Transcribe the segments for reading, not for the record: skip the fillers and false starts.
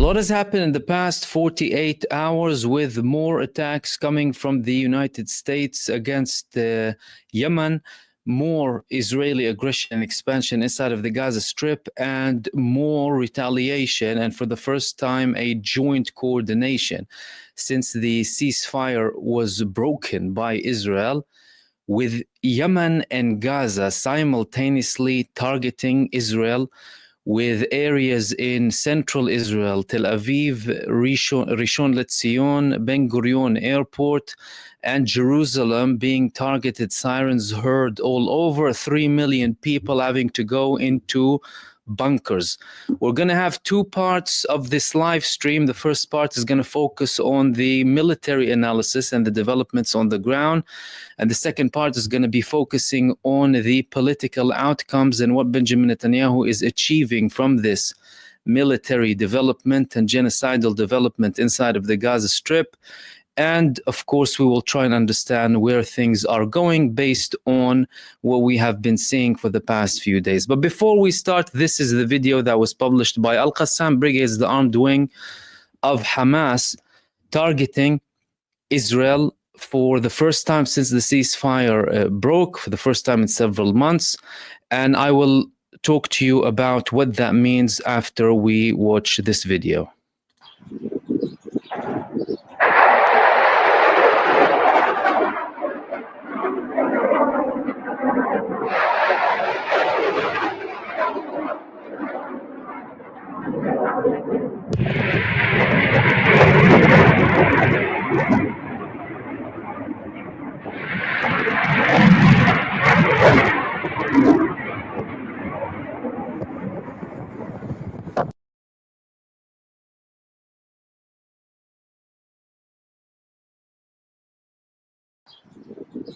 lot has happened in the past 48 hours with more attacks coming from the United States against Yemen, more Israeli aggression and expansion inside of the Gaza Strip, and more retaliation, and for the first time a joint coordination since the ceasefire was broken by Israel, with Yemen and Gaza simultaneously targeting Israel, with areas in central Israel, Tel Aviv, Rishon LeZion, Ben Gurion Airport, and Jerusalem being targeted, sirens heard all over, 3 million people having to go into bunkers. We're going to have two parts of this live stream. The first part is going to focus on the military analysis and the developments on the ground. And the second part is going to be focusing on the political outcomes and what Benjamin Netanyahu is achieving from this military development and genocidal development inside of the Gaza Strip. And of course, we will try and understand where things are going based on what we have been seeing for the past few days. But before we start, this is the video that was published by Al-Qassam Brigades, the armed wing of Hamas, targeting Israel for the first time since the ceasefire broke, for the first time in several months. And I will talk to you about what that means after we watch this video.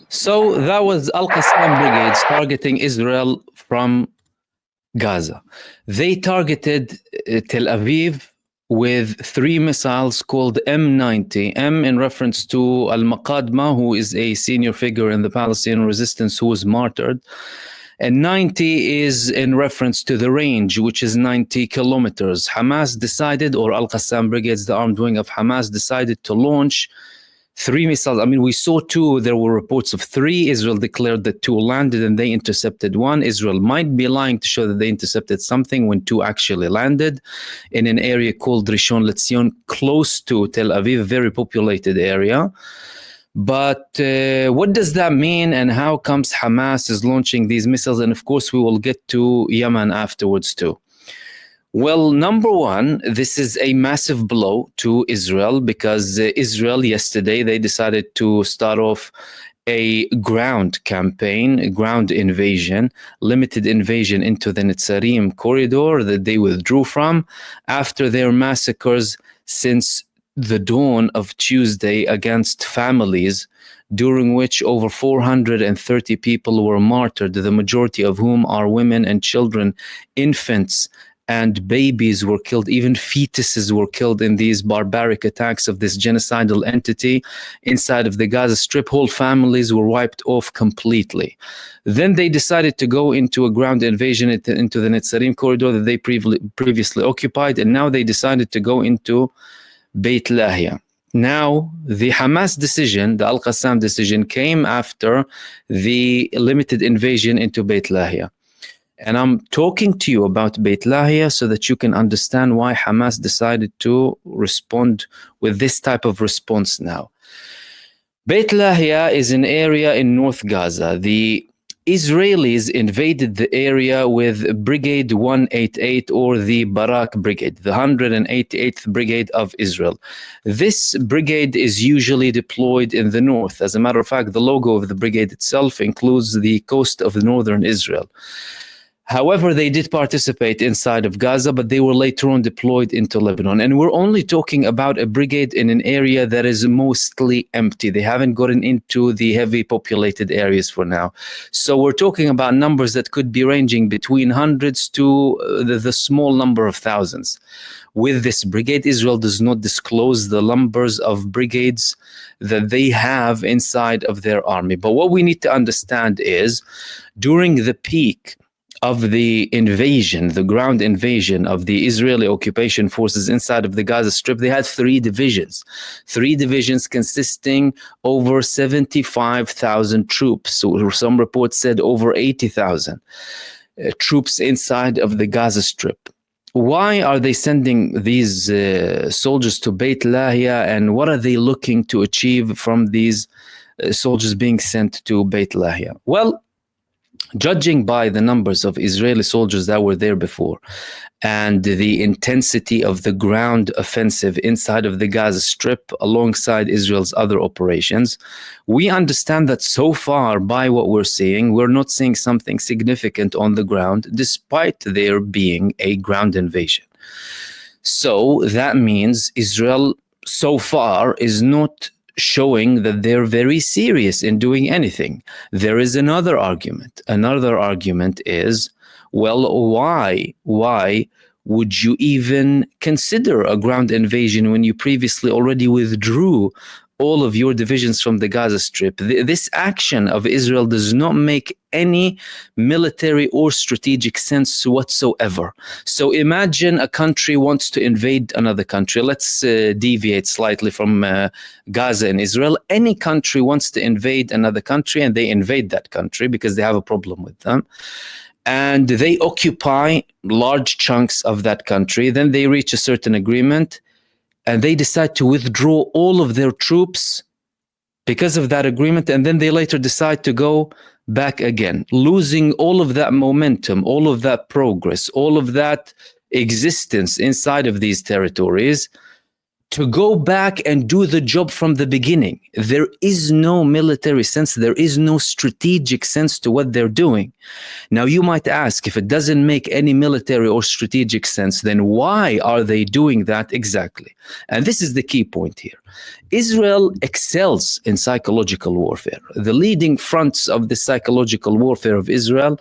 So that was Al-Qassam Brigades targeting Israel from Gaza. They targeted Tel Aviv with 3 missiles called M90. M in reference to Al-Maqadma, who is a senior figure in the Palestinian resistance who was martyred. And 90 is in reference to the range, which is 90 kilometers. Hamas decided, or Al-Qassam Brigades, the armed wing of Hamas, decided to launch 3 missiles. I mean, we saw 2. There were reports of 3. Israel declared that 2 landed and they intercepted 1. Israel might be lying to show that they intercepted something when 2 actually landed in an area called Rishon LeZion, close to Tel Aviv, a very populated area. But what does that mean, and how comes Hamas is launching these missiles? And of course, we will get to Yemen afterwards too. Well, number one, this is a massive blow to Israel, because Israel yesterday, they decided to start off a ground campaign, a ground invasion, limited invasion into the Netzarim corridor that they withdrew from after their massacres since the dawn of Tuesday against families, during which over 430 people were martyred, the majority of whom are women and children, infants, and babies were killed. Even fetuses were killed in these barbaric attacks of this genocidal entity inside of the Gaza Strip. Whole families were wiped off completely. Then they decided to go into a ground invasion into the Netzarim corridor that they previously occupied, and now they decided to go into Beit Lahia. Now, the Hamas decision, the Al-Qassam decision, came after the limited invasion into Beit Lahia. And I'm talking to you about Beit Lahia so that you can understand why Hamas decided to respond with this type of response now. Beit Lahia is an area in North Gaza. The Israelis invaded the area with Brigade 188, or the Barak Brigade, the 188th Brigade of Israel. This brigade is usually deployed in the north. As a matter of fact, the logo of the brigade itself includes the coast of northern Israel. However, they did participate inside of Gaza, but they were later on deployed into Lebanon. And we're only talking about a brigade in an area that is mostly empty. They haven't gotten into the heavy populated areas for now. So we're talking about numbers that could be ranging between hundreds to the small number of thousands. With this brigade, Israel does not disclose the numbers of brigades that they have inside of their army. But what we need to understand is, during the peak of the invasion, the ground invasion of the Israeli occupation forces inside of the Gaza Strip, they had three divisions consisting over 75,000 troops. So some reports said over 80,000 troops inside of the Gaza Strip. Why are they sending these soldiers to Beit Lahia, and what are they looking to achieve from these soldiers being sent to Beit Lahia? Well, judging by the numbers of Israeli soldiers that were there before and the intensity of the ground offensive inside of the Gaza Strip alongside Israel's other operations, we understand that so far, by what we're seeing, we're not seeing something significant on the ground, despite there being a ground invasion. So that means Israel so far is not showing that they're very serious in doing anything. There is another argument. Another argument is, well, why would you even consider a ground invasion when you previously already withdrew all of your divisions from the Gaza Strip? This action of Israel does not make any military or strategic sense whatsoever. So imagine a country wants to invade another country. Let's deviate slightly from Gaza and Israel. Any country wants to invade another country, and they invade that country because they have a problem with them. And they occupy large chunks of that country. Then they reach a certain agreement, and they decide to withdraw all of their troops because of that agreement, and then they later decide to go back again, losing all of that momentum, all of that progress, all of that existence inside of these territories, to go back and do the job from the beginning. There is no military sense, there is no strategic sense to what they're doing. Now, you might ask, if it doesn't make any military or strategic sense, then why are they doing that exactly? And this is the key point here. Israel excels in psychological warfare. The leading fronts of the psychological warfare of Israel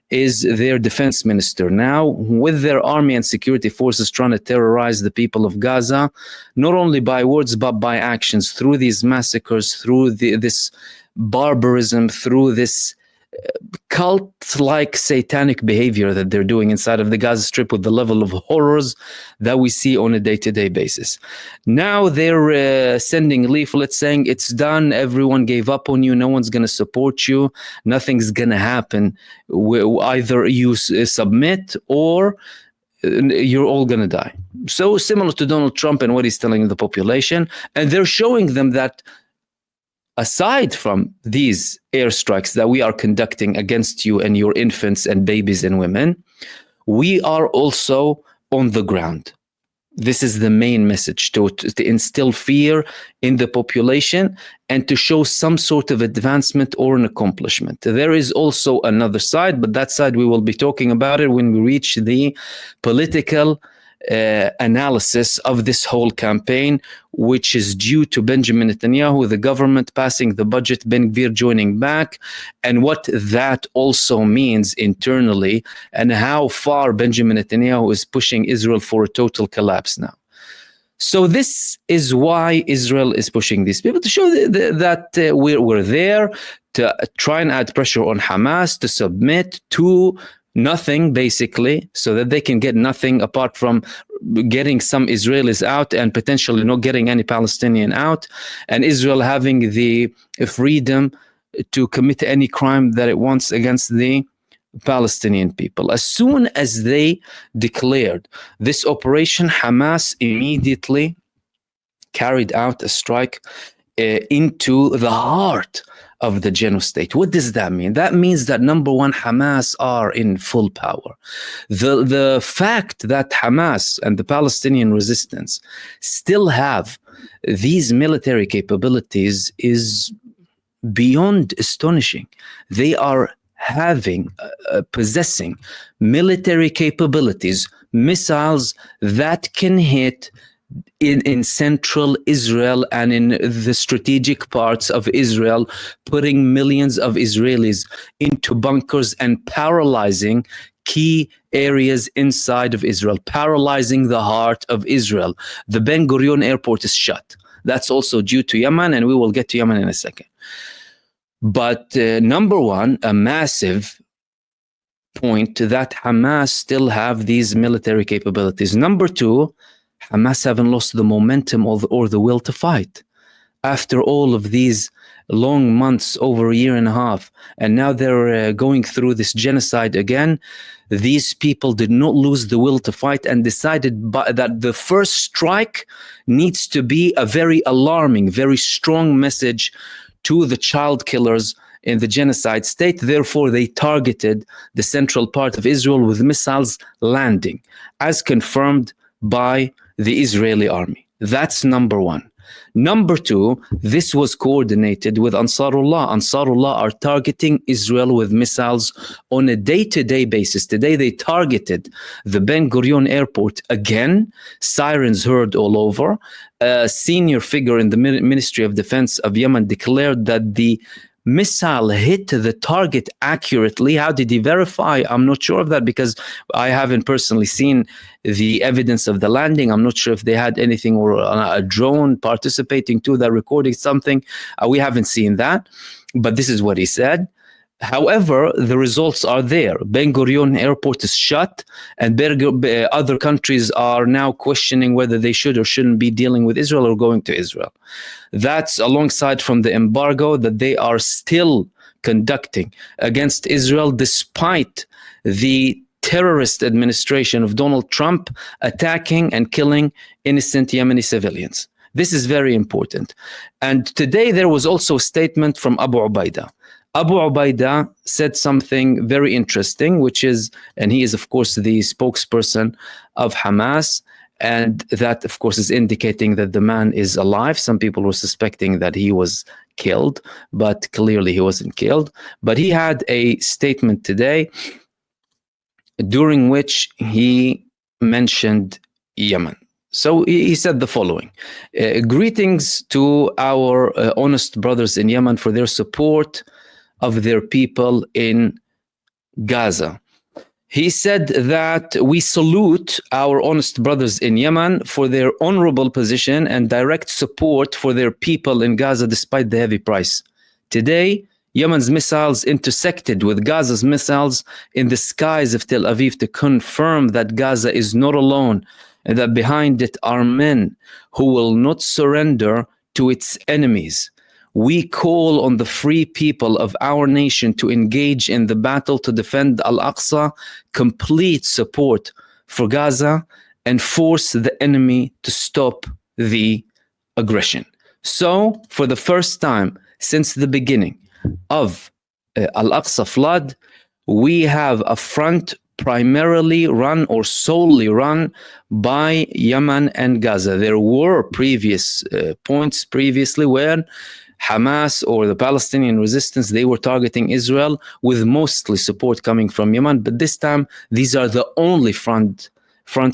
is their defense minister now, with their army and security forces trying to terrorize the people of Gaza, not only by words but by actions, through these massacres, through this barbarism, through this cult-like satanic behavior that they're doing inside of the Gaza Strip, with the level of horrors that we see on a day-to-day basis. Now they're sending leaflets saying it's done, everyone gave up on you, no one's going to support you, nothing's going to happen. Either you submit or you're all going to die. So similar to Donald Trump and what he's telling the population. And they're showing them that aside from these airstrikes that we are conducting against you and your infants and babies and women, we are also on the ground. This is the main message, to instill fear in the population and to show some sort of advancement or an accomplishment. There is also another side, but that side we will be talking about it when we reach the political analysis of this whole campaign, which is due to Benjamin Netanyahu, the government passing the budget, Ben Gvir joining back, and what that also means internally, and how far Benjamin Netanyahu is pushing Israel for a total collapse now. So this is why Israel is pushing these people, to show that we're there to try and add pressure on Hamas to submit to nothing, basically, so that they can get nothing apart from getting some Israelis out and potentially not getting any Palestinian out, and Israel having the freedom to commit any crime that it wants against the Palestinian people. As soon as they declared this operation, Hamas immediately carried out a strike into the heart of the genocide. What does that mean? That means that, number one, Hamas are in full power. The fact that Hamas and the Palestinian resistance still have these military capabilities is beyond astonishing. They are possessing military capabilities, missiles that can hit in central Israel and in the strategic parts of Israel, putting millions of Israelis into bunkers and paralyzing key areas inside of Israel, paralyzing the heart of Israel. The Ben Gurion airport is shut. That's also due to Yemen, and we will get to Yemen in a second. But number one, a massive point that Hamas still have these military capabilities. Number two, Hamas haven't lost the momentum or the will to fight. After all of these long months, over a year and a half, and now they're going through this genocide again, these people did not lose the will to fight and decided that the first strike needs to be a very alarming, very strong message to the child killers in the genocide state. Therefore, they targeted the central part of Israel with missiles landing, as confirmed by the Israeli army. That's number one. Number two, this was coordinated with Ansarullah. Ansarullah are targeting Israel with missiles on a day-to-day basis. Today, they targeted the Ben Gurion airport again. Sirens heard all over. A senior figure in the Ministry of Defense of Yemen declared that the missile hit the target accurately. How did he verify? I'm not sure of that, because I haven't personally seen the evidence of the landing. I'm not sure if they had anything or a drone participating too that recording something. We haven't seen that, but this is what he said. However, the results are there. Ben Gurion airport is shut, and other countries are now questioning whether they should or shouldn't be dealing with Israel or going to Israel. That's alongside from the embargo that they are still conducting against Israel, despite the terrorist administration of Donald Trump attacking and killing innocent Yemeni civilians. This is very important. And today there was also a statement from Abu Ubaidah. Abu Ubaidah said something very interesting, which is, and he is, of course, the spokesperson of Hamas, and that, of course, is indicating that the man is alive. Some people were suspecting that he was killed, but clearly he wasn't killed. But he had a statement today during which he mentioned Yemen. So he said the following: greetings to our honest brothers in Yemen for their support of their people in Gaza. He said that we salute our honest brothers in Yemen for their honorable position and direct support for their people in Gaza despite the heavy price. Today, Yemen's missiles intersected with Gaza's missiles in the skies of Tel Aviv to confirm that Gaza is not alone and that behind it are men who will not surrender to its enemies. We call on the free people of our nation to engage in the battle to defend Al-Aqsa, complete support for Gaza, and force the enemy to stop the aggression. So, for the first time since the beginning of Al-Aqsa flood, we have a front primarily run or solely run by Yemen and Gaza. There were previous points previously where Hamas or the Palestinian resistance, they were targeting Israel with mostly support coming from Yemen. But this time, these are the only fronts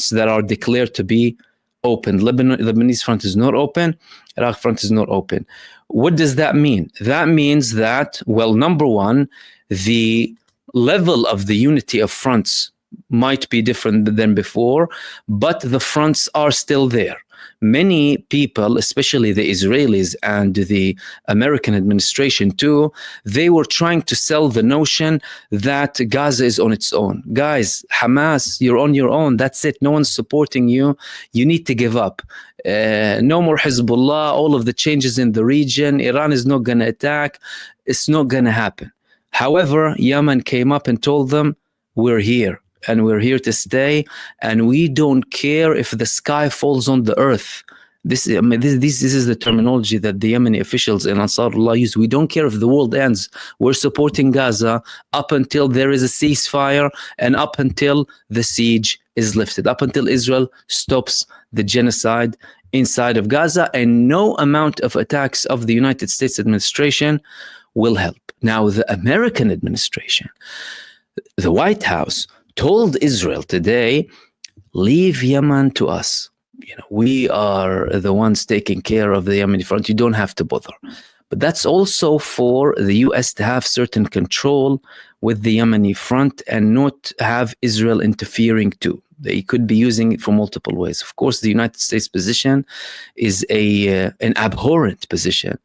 that are declared to be open. Lebanese front is not open. Iraq front is not open. What does that mean? That means that, well, number one, the level of the unity of fronts might be different than before, but the fronts are still there. Many people, especially the Israelis and the American administration too, they were trying to sell the notion that Gaza is on its own. Guys, Hamas, you're on your own. That's it. No one's supporting you. You need to give up. No more Hezbollah, all of the changes in the region. Iran is not going to attack. It's not going to happen. However, Yemen came up and told them, we're here. And we're here to stay, and we don't care if the sky falls on the earth. This is the terminology that the Yemeni officials in Ansarullah use. We don't care if the world ends. We're supporting Gaza up until there is a ceasefire and up until the siege is lifted, up until Israel stops the genocide inside of Gaza, and no amount of attacks of the United States administration will help. Now, the American administration, the White House, told Israel today, leave Yemen to us. We are the ones taking care of the Yemeni front. You don't have to bother. But that's also for the US to have certain control with the Yemeni front and not have Israel interfering too. They could be using it for multiple ways. Of course, the United States position is an abhorrent position.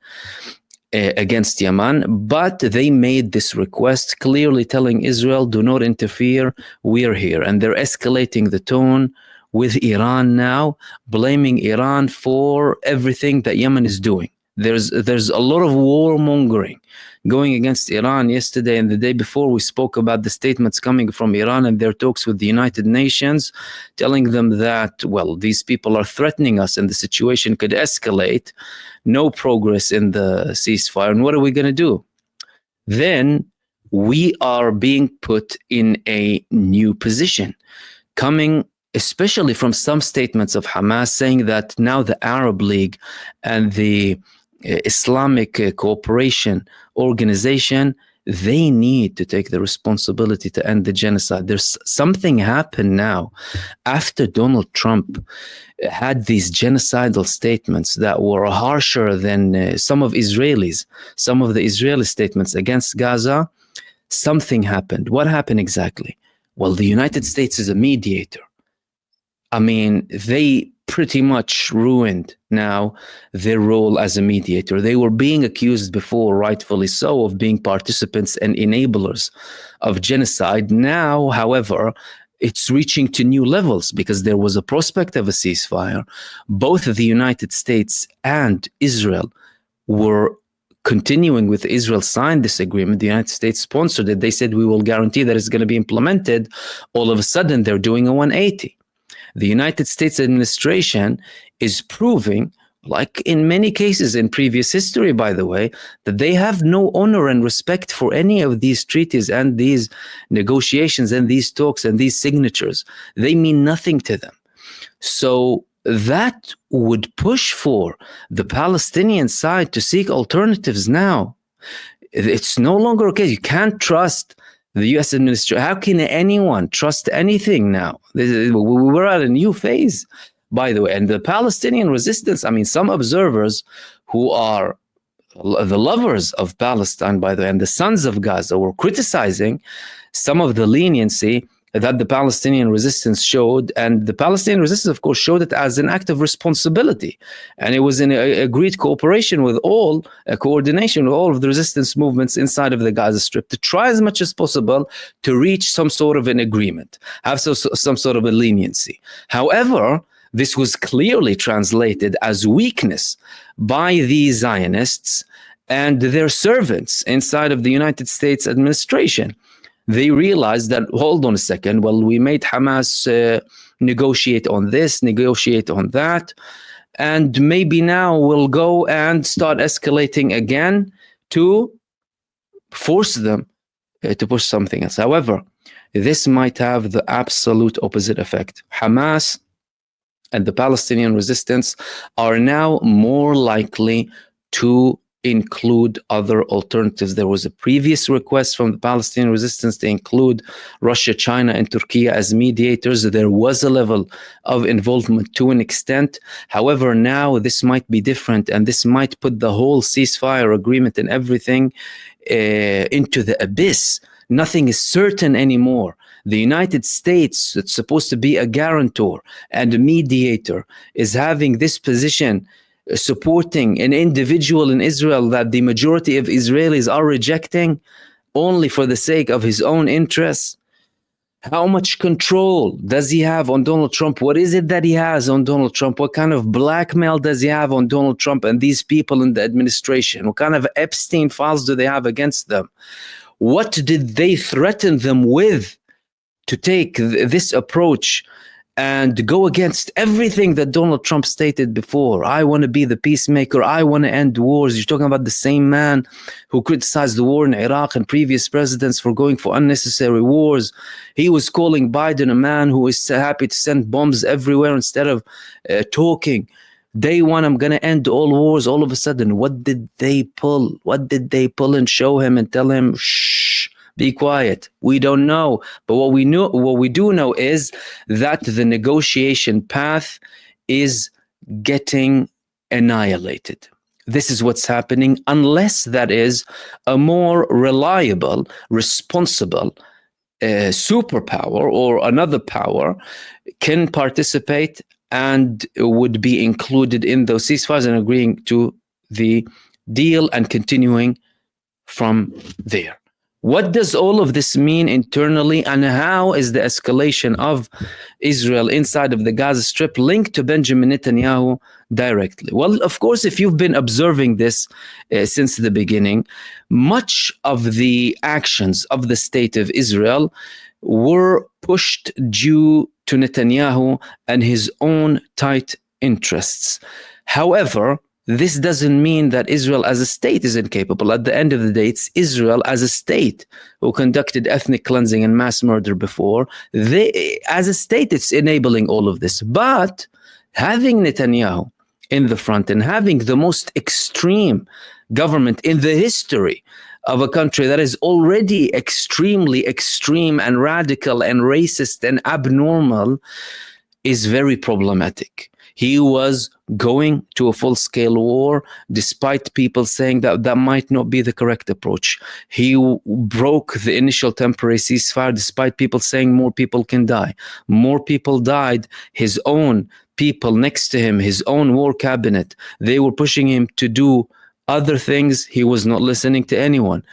against Yemen, but they made this request clearly telling Israel, do not interfere, we're here. And they're escalating the tone with Iran now, blaming Iran for everything that Yemen is doing. There's a lot of warmongering going against Iran. Yesterday and the day before, we spoke about the statements coming from Iran and their talks with the United Nations, telling them that, well, these people are threatening us and the situation could escalate. No progress in the ceasefire. And what are we going to do? Then we are being put in a new position, coming especially from some statements of Hamas saying that now the Arab League and the Islamic Cooperation Organization, they need to take the responsibility to end the genocide. There's something happened now after Donald Trump had these genocidal statements that were harsher than some of the Israeli statements against Gaza. Something happened. What happened exactly? Well, the United States is a mediator. I mean, they pretty much ruined now their role as a mediator. They were being accused before, rightfully so, of being participants and enablers of genocide. Now, however, it's reaching to new levels because there was a prospect of a ceasefire. Both the United States and Israel were continuing with Israel signed this agreement. The United States sponsored it. They said, we will guarantee that it's going to be implemented. All of a sudden, they're doing a 180. The United States administration is proving, like in many cases in previous history, by the way, that they have no honor and respect for any of these treaties and these negotiations and these talks and these signatures. They mean nothing to them. So that would push for the Palestinian side to seek alternatives now. It's no longer okay. You can't trust the U.S. administration. How can anyone trust anything now? We're at a new phase, by the way. And the Palestinian resistance, I mean, some observers who are the lovers of Palestine, by the way, and the sons of Gaza were criticizing some of the leniency that the Palestinian resistance showed. And the Palestinian resistance, of course, showed it as an act of responsibility. And it was in agreed cooperation with all, coordination with all of the resistance movements inside of the Gaza Strip to try as much as possible to reach some sort of an agreement, have some sort of a leniency. However, this was clearly translated as weakness by the Zionists and their servants inside of the United States administration. They realized that, hold on a second, well, we made Hamas negotiate on this, negotiate on that, and maybe now we'll go and start escalating again to force them to push something else. However, this might have the absolute opposite effect. Hamas and the Palestinian resistance are now more likely to include other alternatives. There was a previous request from the Palestinian resistance to include Russia, China, and Turkey as mediators. There was a level of involvement to an extent. However, now this might be different, and this might put the whole ceasefire agreement and everything into the abyss. Nothing is certain anymore. The United States, that's supposed to be a guarantor and a mediator, is having this position supporting an individual in Israel that the majority of Israelis are rejecting only for the sake of his own interests. How much control does he have on Donald Trump? What is it that he has on Donald Trump? What kind of blackmail does he have on Donald Trump and these people in the administration? What kind of Epstein files do they have against them? What did they threaten them with to take this approach and go against everything that Donald Trump stated before? I want to be the peacemaker. I want to end wars. You're talking about the same man who criticized the war in Iraq and previous presidents for going for unnecessary wars. He was calling Biden a man who is happy to send bombs everywhere instead of talking. Day one, I'm going to end all wars. All of a sudden, what did they pull? What did they pull and show him and tell him, shh, be quiet? We don't know. But what we do know is that the negotiation path is getting annihilated. This is what's happening, unless that is a more reliable, responsible superpower or another power can participate and would be included in those ceasefires and agreeing to the deal and continuing from there. What does all of this mean internally, and how is the escalation of Israel inside of the Gaza Strip linked to Benjamin Netanyahu directly? Well, of course, if you've been observing this since the beginning, much of the actions of the state of Israel were pushed due to Netanyahu and his own tight interests. However, this doesn't mean that Israel as a state is incapable. At the end of the day, it's Israel as a state who conducted ethnic cleansing and mass murder before. As a state, it's enabling all of this. But having Netanyahu in the front and having the most extreme government in the history of a country that is already extremely extreme and radical and racist and abnormal is very problematic. He was going to a full-scale war, despite people saying that that might not be the correct approach. He broke the initial temporary ceasefire, despite people saying more people can die. More people died. His own people next to him, his own war cabinet, they were pushing him to do other things. He was not listening to anyone.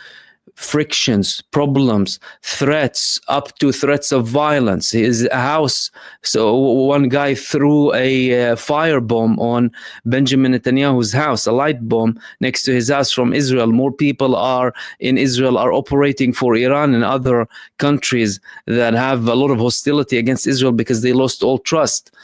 Frictions, problems, threats, up to threats of violence. His house, so one guy threw a firebomb on Benjamin Netanyahu's house, a light bomb next to his house from Israel. More people are in Israel are operating for Iran and other countries that have a lot of hostility against Israel because they lost all trust.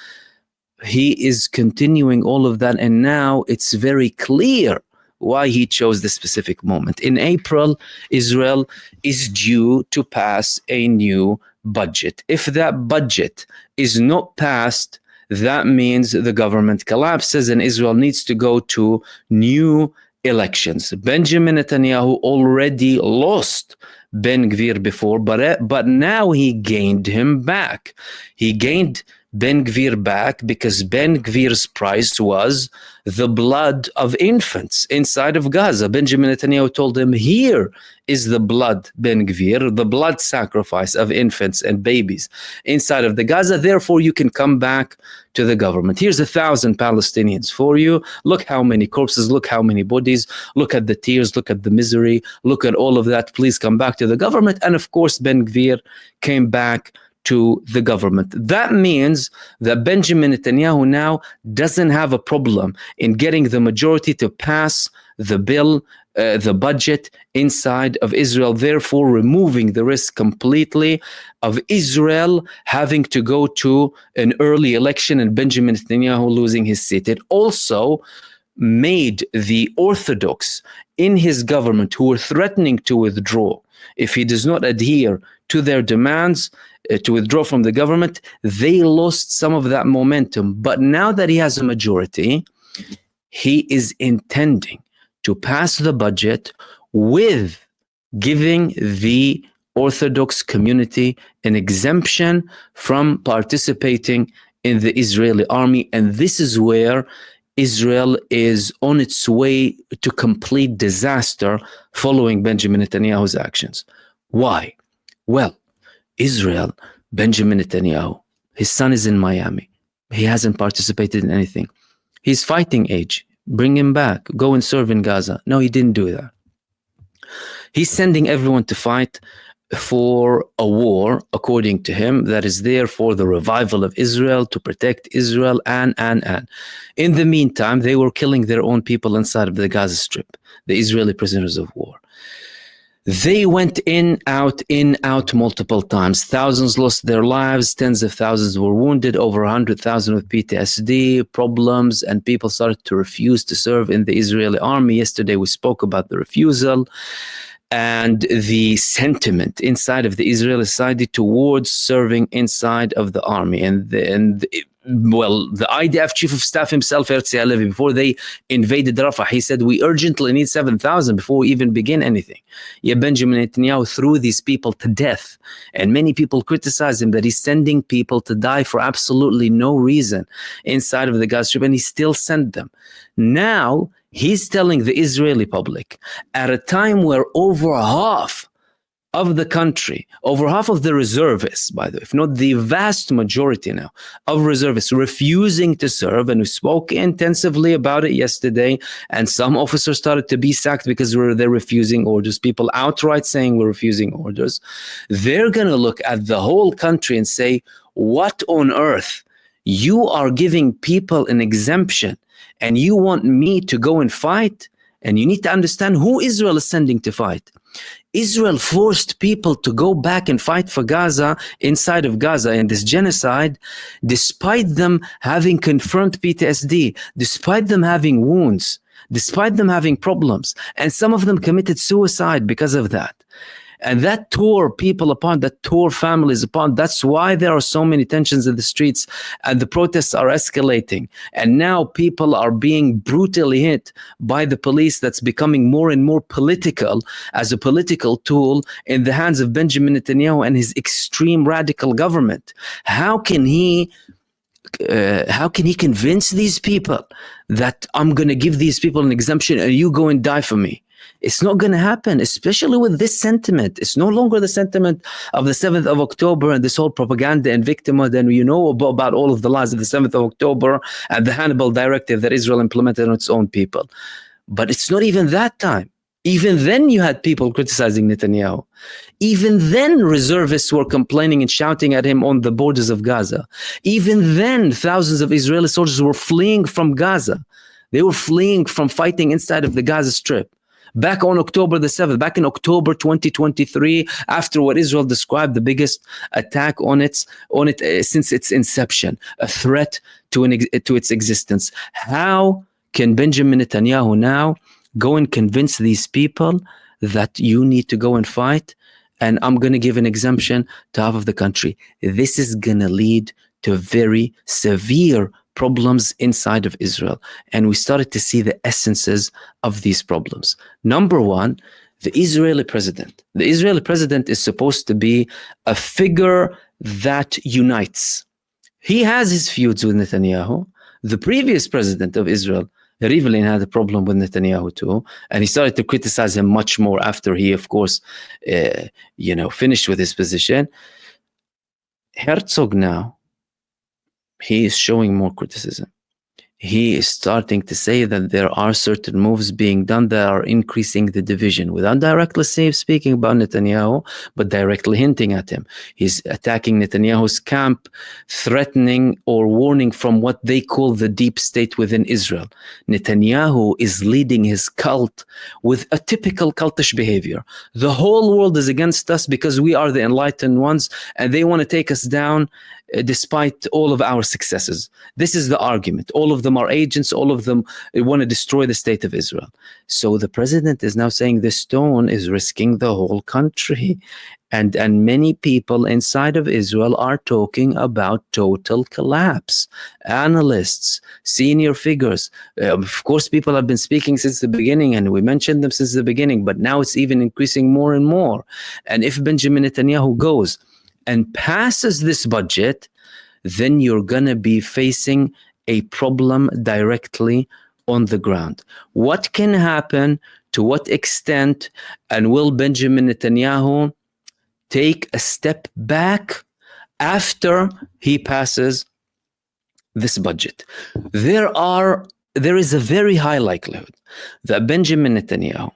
He is continuing all of that, and now it's very clear why he chose this specific moment. In April, Israel is due to pass a new budget. If that budget is not passed, that means the government collapses and Israel needs to go to new elections. Benjamin Netanyahu already lost Ben Gvir before, but now he gained him back. He gained Ben Gvir back because Ben Gvir's price was the blood of infants inside of Gaza. Benjamin Netanyahu told him, here is the blood, Ben Gvir, the blood sacrifice of infants and babies inside of the Gaza. Therefore, you can come back to the government. Here's 1,000 Palestinians for you. Look how many corpses, look how many bodies, look at the tears, look at the misery, look at all of that. Please come back to the government. And of course, Ben Gvir came back to the government. That means that Benjamin Netanyahu now doesn't have a problem in getting the majority to pass the bill, the budget inside of Israel, therefore removing the risk completely of Israel having to go to an early election and Benjamin Netanyahu losing his seat. It also made the Orthodox in his government who were threatening to withdraw if he does not adhere to their demands to withdraw from the government, they lost some of that momentum. But now that he has a majority, he is intending to pass the budget with giving the Orthodox community an exemption from participating in the Israeli army. And this is where Israel is on its way to complete disaster following Benjamin Netanyahu's actions. Why? Well, Israel, Benjamin Netanyahu, his son is in Miami. He hasn't participated in anything. He's fighting age. Bring him back. Go and serve in Gaza. No, he didn't do that. He's sending everyone to fight for a war, according to him, that is there for the revival of Israel, to protect Israel, and. In the meantime, they were killing their own people inside of the Gaza Strip, the Israeli prisoners of war. They went in, out multiple times. Thousands lost their lives, tens of thousands were wounded, over 100,000 with PTSD, problems, and people started to refuse to serve in the Israeli army. Yesterday we spoke about the refusal and the sentiment inside of the Israeli society towards serving inside of the army. Well, the IDF chief of staff himself, Herzl Halevi, before they invaded Rafah, he said, we urgently need 7,000 before we even begin anything. Yet Benjamin Netanyahu threw these people to death. And many people criticize him that he's sending people to die for absolutely no reason inside of the Gaza Strip, and he still sent them. Now, he's telling the Israeli public, at a time where over half of the country, over half of the reservists, by the way, if not the vast majority now, of reservists refusing to serve. And we spoke intensively about it yesterday. And some officers started to be sacked because they're refusing orders. People outright saying we're refusing orders. They're going to look at the whole country and say, what on earth? You are giving people an exemption and you want me to go and fight? And you need to understand who Israel is sending to fight. Israel forced people to go back and fight for Gaza, inside of Gaza, in this genocide, despite them having confirmed PTSD, despite them having wounds, despite them having problems. And some of them committed suicide because of that. And that tore people apart, that tore families apart. That's why there are so many tensions in the streets and the protests are escalating. And now people are being brutally hit by the police that's becoming more and more political, as a political tool in the hands of Benjamin Netanyahu and his extreme radical government. How can he convince these people that I'm going to give these people an exemption and you go and die for me? It's not going to happen, especially with this sentiment. It's no longer the sentiment of the 7th of October and this whole propaganda and victimhood. And you know about all of the lies of the 7th of October and the Hannibal Directive that Israel implemented on its own people. But it's not even that time. Even then you had people criticizing Netanyahu. Even then reservists were complaining and shouting at him on the borders of Gaza. Even then thousands of Israeli soldiers were fleeing from Gaza. They were fleeing from fighting inside of the Gaza Strip. Back on October the 7th, back in October 2023, after what Israel described the biggest attack on it since its inception, a threat to its existence. How can Benjamin Netanyahu now go and convince these people that you need to go and fight, and I'm going to give an exemption to half of the country? This is going to lead to very severe problems inside of Israel. And we started to see the essences of these problems. Number one, the Israeli president. The Israeli president is supposed to be a figure that unites. He has his feuds with Netanyahu. The previous president of Israel, Rivlin, had a problem with Netanyahu too, and he started to criticize him much more after he, of course, finished with his position. Herzog now, he is showing more criticism. He is starting to say that there are certain moves being done that are increasing the division, without directly speaking about Netanyahu, but directly hinting at him. He's attacking Netanyahu's camp, threatening or warning from what they call the deep state within Israel. Netanyahu is leading his cult with a typical cultish behavior. The whole world is against us because we are the enlightened ones, and they want to take us down despite all of our successes. This is the argument. All of them are agents. All of them want to destroy the state of Israel. So the president is now saying this tone is risking the whole country. And many people inside of Israel are talking about total collapse. Analysts, senior figures. Of course, people have been speaking since the beginning, and we mentioned them since the beginning, but now it's even increasing more and more. And if Benjamin Netanyahu goes and passes this budget, then you're going to be facing a problem directly on the ground. What can happen, to what extent, and will Benjamin Netanyahu take a step back after he passes this budget? There is a very high likelihood that Benjamin Netanyahu,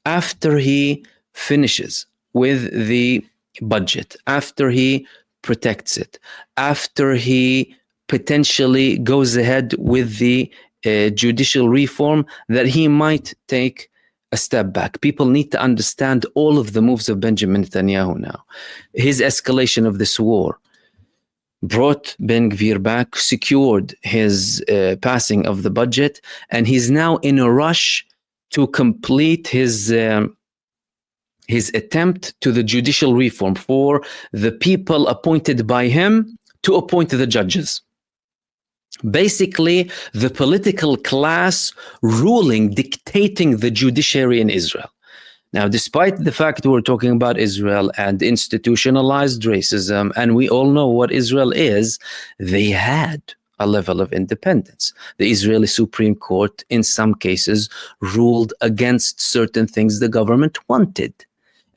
after he finishes with the budget, after he protects it, after he potentially goes ahead with the judicial reform, that he might take a step back. People need to understand all of the moves of Benjamin Netanyahu now. His escalation of this war brought Ben Gvir back, secured his passing of the budget, and he's now in a rush to complete his attempt to the judicial reform for the people appointed by him to appoint the judges. Basically, the political class ruling, dictating the judiciary in Israel. Now, despite the fact we're talking about Israel and institutionalized racism, and we all know what Israel is, they had a level of independence. The Israeli Supreme Court, in some cases, ruled against certain things the government wanted.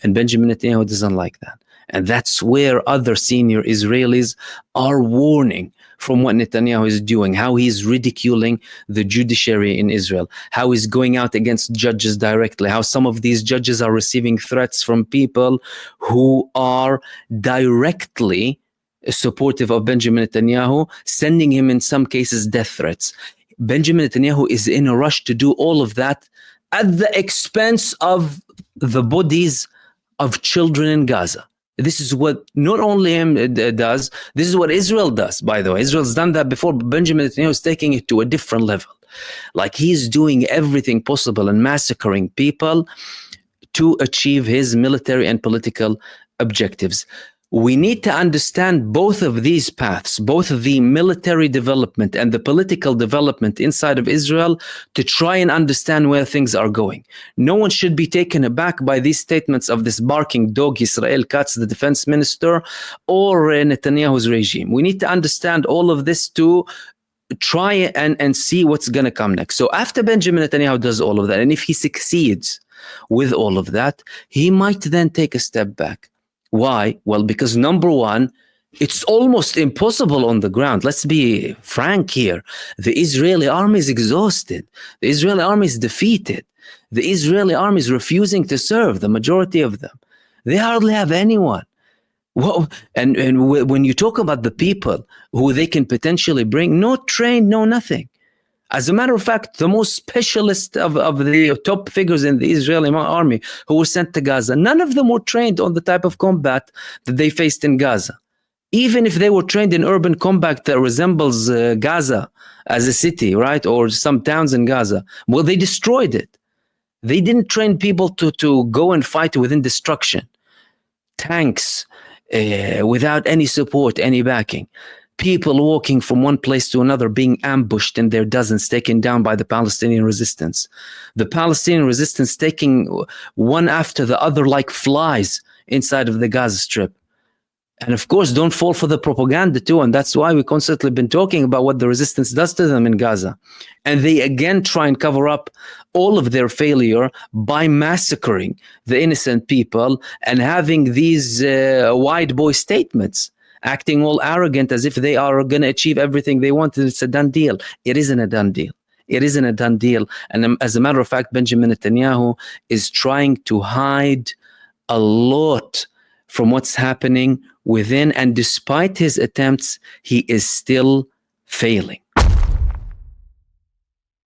And Benjamin Netanyahu doesn't like that. And that's where other senior Israelis are warning from what Netanyahu is doing, how he's ridiculing the judiciary in Israel, how he's going out against judges directly, how some of these judges are receiving threats from people who are directly supportive of Benjamin Netanyahu, sending him in some cases death threats. Benjamin Netanyahu is in a rush to do all of that at the expense of the bodies of children in Gaza. This is what not only him does, this is what Israel does, by the way. Israel's done that before, but Benjamin Netanyahu is taking it to a different level. Like, he's doing everything possible and massacring people to achieve his military and political objectives. We need to understand both of these paths, both the military development and the political development inside of Israel, to try and understand where things are going. No one should be taken aback by these statements of this barking dog, Israel Katz, the defense minister, or Netanyahu's regime. We need to understand all of this to try and see what's going to come next. So after Benjamin Netanyahu does all of that, and if he succeeds with all of that, he might then take a step back. Why? Well, because number one, it's almost impossible on the ground. Let's be frank here. The Israeli army is exhausted. The Israeli army is defeated. The Israeli army is refusing to serve, the majority of them. They hardly have anyone. Well, and when you talk about the people who they can potentially bring, no trained, no nothing. As a matter of fact, the most specialist of the top figures in the Israeli army who were sent to Gaza, none of them were trained on the type of combat that they faced in Gaza. Even if they were trained in urban combat that resembles Gaza as a city, right, or some towns in Gaza, well, they destroyed it. They didn't train people to go and fight within destruction. Tanks, without any support, any backing. People walking from one place to another, being ambushed in their dozens, taken down by the Palestinian resistance. The Palestinian resistance taking one after the other like flies inside of the Gaza Strip. And of course, don't fall for the propaganda too. And that's why we constantly been talking about what the resistance does to them in Gaza. And they again try and cover up all of their failure by massacring the innocent people and having these wide boy statements, acting all arrogant as if they are going to achieve everything they want. It's a done deal. It isn't a done deal. It isn't a done deal. And as a matter of fact, Benjamin Netanyahu is trying to hide a lot from what's happening within. And despite his attempts, he is still failing.